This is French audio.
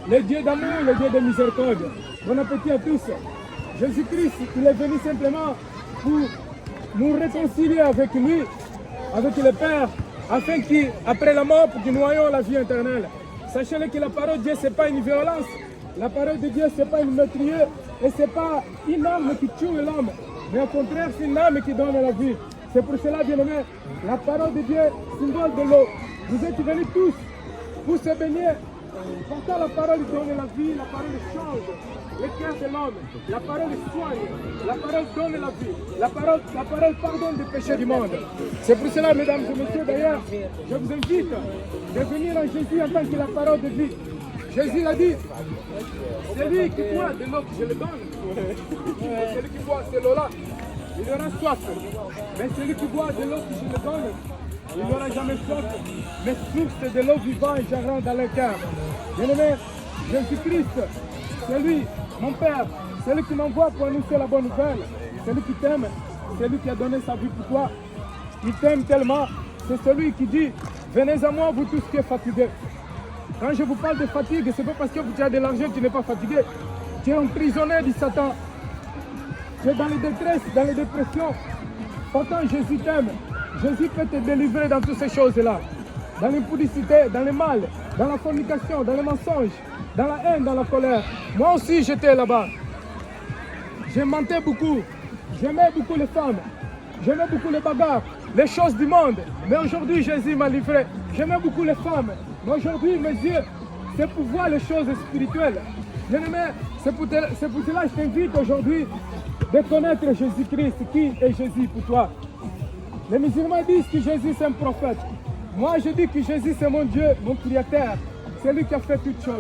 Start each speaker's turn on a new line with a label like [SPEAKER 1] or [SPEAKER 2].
[SPEAKER 1] le Dieu d'amour, le Dieu de miséricorde. Bon appétit à tous. Jésus-Christ, il est venu simplement pour nous réconcilier avec lui, avec le Père, afin qu'après la mort, pour que nous ayons la vie éternelle. Sachez que la parole de Dieu, ce n'est pas une violence. La parole de Dieu, ce n'est pas une meurtrier. Et ce n'est pas une âme qui tue l'homme. Mais au contraire, c'est une âme qui donne la vie. C'est pour cela, bien aimé, la parole de Dieu, symbole de l'eau. Vous êtes venus tous pour se baigner. Pourtant, la parole donne la vie, la parole change le cœur de l'homme. La parole soigne, la parole donne la vie. La parole pardonne les péchés du monde. C'est pour cela, mesdames et messieurs, d'ailleurs, je vous invite de venir à Jésus en tant que la parole de vie. Jésus l'a dit, celui qui boit de l'eau que je le donne, celui qui boit de l'eau-là, il aura soif. Mais celui qui boit de l'eau que je le donne, il n'aura jamais soif. Mais source de l'eau vivante jaillit dans le cœur. Bien-aimé, Jésus-Christ, c'est lui, mon Père, c'est lui qui m'envoie pour annoncer la bonne nouvelle. C'est lui qui t'aime, c'est lui qui a donné sa vie pour toi. Il t'aime tellement, c'est celui qui dit, venez à moi, vous tous qui êtes fatigués. Quand je vous parle de fatigue, ce n'est pas parce que tu as de l'argent que tu n'es pas fatigué. Tu es un prisonnier du Satan. Tu es dans les détresses, dans les dépressions. Pourtant, Jésus t'aime. Jésus peut te délivrer dans toutes ces choses-là. Dans l'impudicité, dans le mal, dans la fornication, dans le mensonge, dans la haine, dans la colère. Moi aussi, j'étais là-bas. Je mentais beaucoup. J'aimais beaucoup les femmes. J'aimais beaucoup les bagarres, les choses du monde. Mais aujourd'hui, Jésus m'a livré. J'aimais beaucoup les femmes. Mais aujourd'hui, mes yeux, c'est pour voir les choses spirituelles. Bien-aimé, c'est pour cela que je t'invite aujourd'hui de connaître Jésus-Christ. Qui est Jésus pour toi? Les musulmans disent que Jésus c'est un prophète. Moi, je dis que Jésus c'est mon Dieu, mon créateur. C'est lui qui a fait toutes choses.